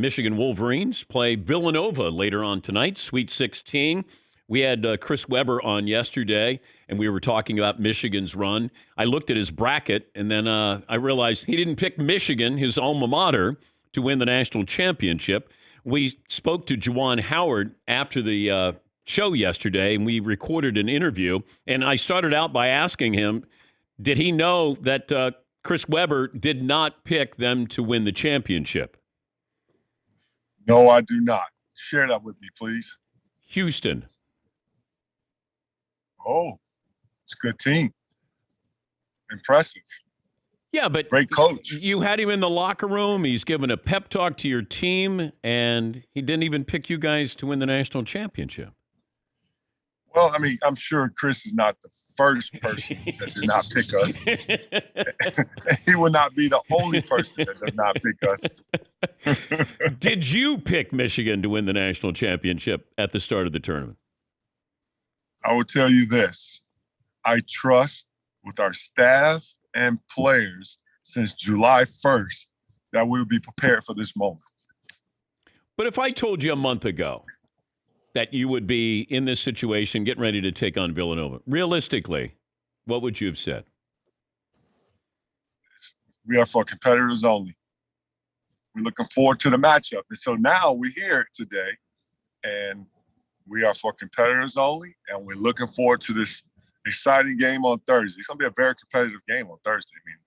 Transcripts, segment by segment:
Michigan Wolverines play Villanova later on tonight, Sweet 16. We had Chris Webber on yesterday, and we were talking about Michigan's run. I looked at his bracket, and then I realized he didn't pick Michigan, his alma mater, to win the national championship. We spoke to Juwan Howard after the show yesterday, and we recorded an interview. And I started out by asking him, did he know that Chris Webber did not pick them to win the championship? No, I do not. Share that with me, please. Houston. Oh, it's a good team. Impressive. Yeah, but great coach. You had him in the locker room. He's given a pep talk to your team, and he didn't even pick you guys to win the national championship. Well, I mean, I'm sure Chris is not the first person that did not pick us. He will not be the only person that does not pick us. Did you pick Michigan to win the national championship at the start of the tournament? I will tell you this. I trust with our staff and players since July 1st that we'll be prepared for this moment. But if I told you a month ago that you would be in this situation, getting ready to take on Villanova, realistically, what would you have said? We are for competitors only. We're looking forward to the matchup. And so now we're here today, and we are for competitors only, and we're looking forward to this exciting game on Thursday. It's going to be a very competitive game on Thursday. I mean,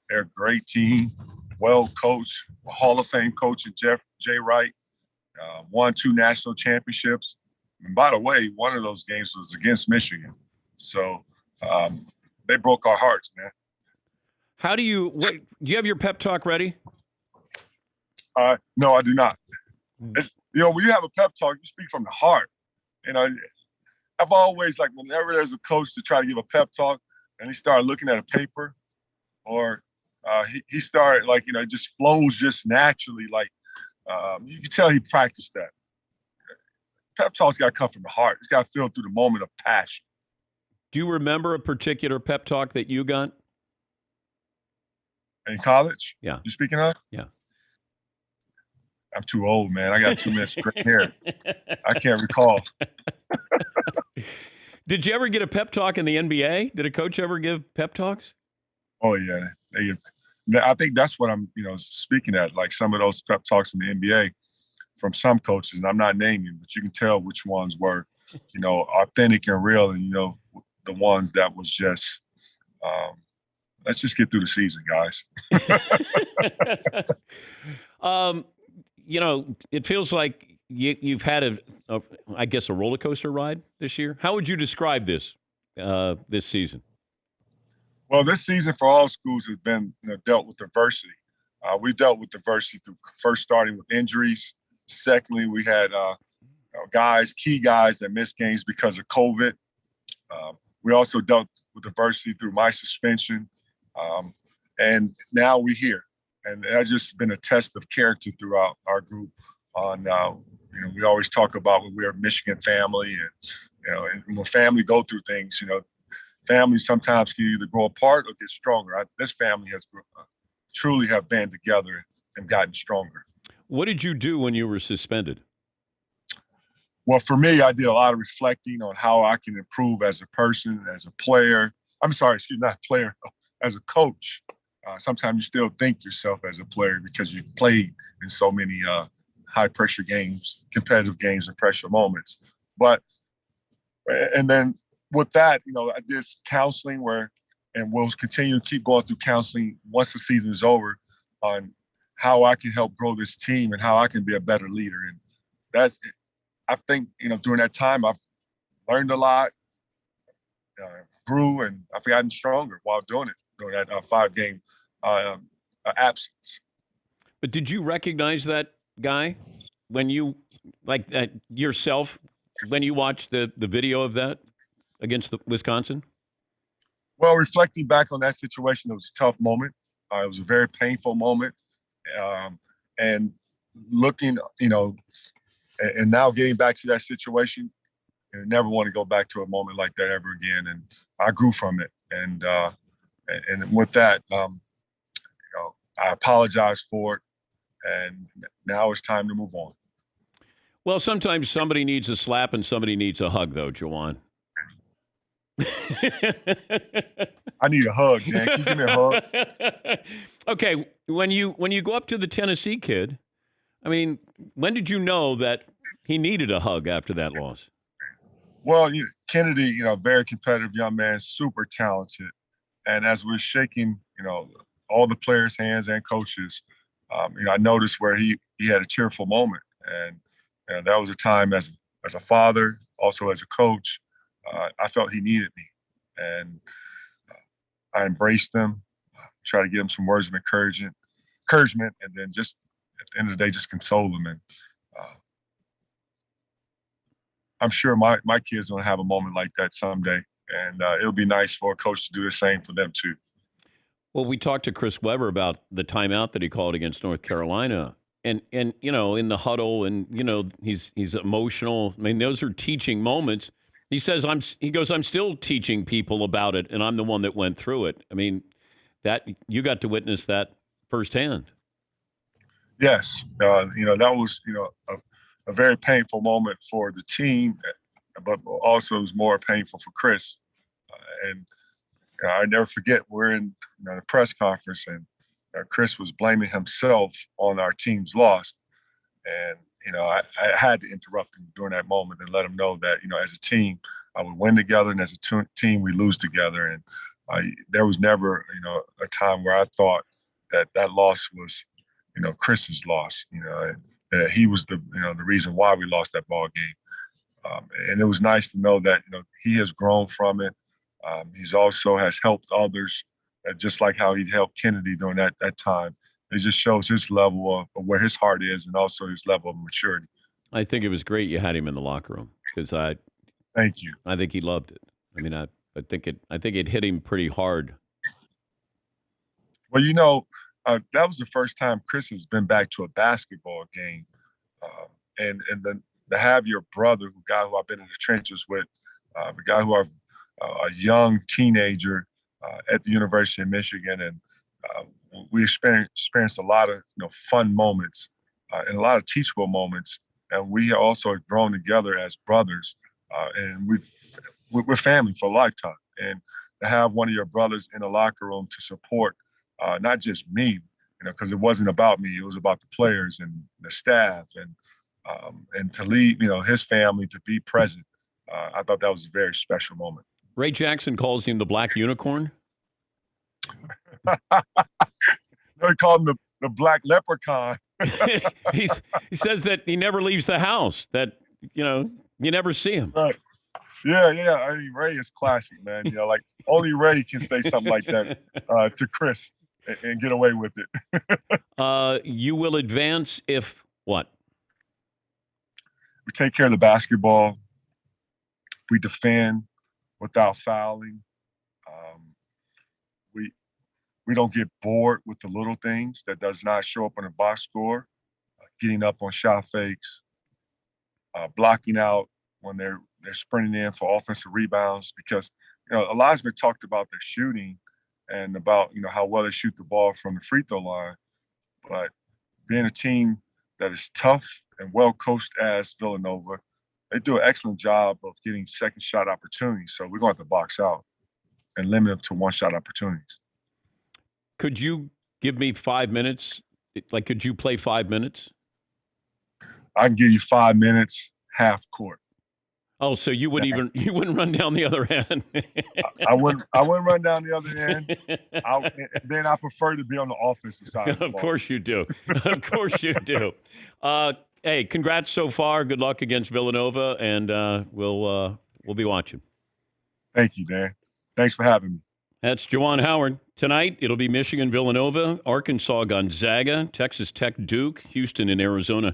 they're a great team, well-coached, Hall of Fame coach in Jay Wright, won 2 national championships. And by the way, one of those games was against Michigan. So they broke our hearts, man. Do you have your pep talk ready? No, I do not. When you have a pep talk, you speak from the heart. I've always, whenever there's a coach to try to give a pep talk and he started looking at a paper or he started, it just flows just naturally. You can tell he practiced that. Pep talk's got to come from the heart. It's got to feel through the moment of passion. Do you remember a particular pep talk that you got? In college? Yeah. You speaking of? Yeah. I'm too old, man. I got too much gray hair. I can't recall. Did you ever get a pep talk in the NBA? Did a coach ever give pep talks? Oh, yeah. I think that's what I'm, speaking at, like some of those pep talks in the NBA from some coaches, and I'm not naming, but you can tell which ones were, authentic and real, and, the ones that was just, let's just get through the season, guys. It feels like you've had a roller coaster ride this year. How would you describe this season? Well, this season for all schools has been dealt with adversity. We dealt with adversity through first starting with injuries. Secondly, we had key guys that missed games because of COVID. We also dealt with adversity through my suspension. And now we're here. And that's just been a test of character throughout our group. We always talk about when we're a Michigan family, and when family go through things, families sometimes can either grow apart or get stronger. This family has truly have band together and gotten stronger. What did you do when you were suspended? Well, for me, I did a lot of reflecting on how I can improve as a person, as a player. Not player, as a coach. Sometimes you still think yourself as a player because you played in so many high-pressure games, competitive games, and pressure moments. And then with that, I did counseling and we'll continue to keep going through counseling once the season is over on how I can help grow this team and how I can be a better leader. And I think, during that time, I've learned a lot, grew, and I've gotten stronger while doing it during that 5-game absence. But did you recognize that guy when you, yourself, when you watched the video of that against Wisconsin? Well, reflecting back on that situation, it was a tough moment. It was a very painful moment. And looking, and now getting back to that situation, and never want to go back to a moment like that ever again. And I grew from it. And with that, I apologize for it. and now it's time to move on. Well, sometimes somebody needs a slap and somebody needs a hug, though, Juwan. I need a hug, Dan. Can you give me a hug? Okay, when you go up to the Tennessee kid, I mean, when did you know that he needed a hug after that loss? Well, Kennedy, very competitive young man, super talented. And as we're shaking, all the players' hands and coaches, I noticed where he had a tearful moment, and that was a time as a father, also as a coach, I felt he needed me, and I embraced him, try to give him some words of encouragement, and then just at the end of the day, just console him. And I'm sure my kids gonna have a moment like that someday, and it'll be nice for a coach to do the same for them too. Well, we talked to Chris Webber about the timeout that he called against North Carolina, and in the huddle, and he's emotional. I mean, those are teaching moments. He says, I'm still teaching people about it, and I'm the one that went through it. I mean, that you got to witness that firsthand. Yes, that was a very painful moment for the team, but also it was more painful for Chris. And I never forget, we're in the press conference, and Chris was blaming himself on our team's loss. And, I had to interrupt him during that moment and let him know that, as a team, I would win together, and as a team, we lose together. And there was never, a time where I thought that loss was, Chris's loss. And he was the reason why we lost that ball game. And it was nice to know that he has grown from it. He's also has helped others, just like how he helped Kennedy during that time. It just shows his level of where his heart is, and also his level of maturity. I think it was great you had him in the locker room, because Thank you. I think he loved it. I mean, I think it hit him pretty hard. Well, that was the first time Chris has been back to a basketball game, and then to have your brother, the guy who I've been in the trenches with, the guy who I've a young teenager at the University of Michigan, and we experienced a lot of fun moments and a lot of teachable moments, and we also have grown together as brothers, and we're family for a lifetime. And to have one of your brothers in the locker room to support not just me, because it wasn't about me, it was about the players and the staff, and to lead his family, to be present. I thought that was a very special moment. Ray Jackson calls him the Black Unicorn. No, he called him the Black Leprechaun. He says that he never leaves the house, that you never see him. Right. Yeah. I mean, Ray is classic, man. Like only Ray can say something like that to Chris and get away with it. You will advance if what? We take care of the basketball. We defend without fouling. We don't get bored with the little things that does not show up on the box score. Getting up on shot fakes, blocking out when they're sprinting in for offensive rebounds, because a lot's been talked about their shooting and about how well they shoot the ball from the free throw line, but being a team that is tough and well coached as Villanova, they do an excellent job of getting second shot opportunities. So we're going to have to box out and limit them to one shot opportunities. Could you give me 5 minutes? Like, could you play 5 minutes? I can give you 5 minutes, half court. Oh, so you wouldn't run down the other end. I wouldn't run down the other end. Then I prefer to be on the offensive side. Of course you do. Of course you do. Hey, congrats so far. Good luck against Villanova, and we'll be watching. Thank you, Dan. Thanks for having me. That's Juwan Howard. Tonight, it'll be Michigan, Villanova, Arkansas, Gonzaga, Texas Tech, Duke, Houston, and Arizona.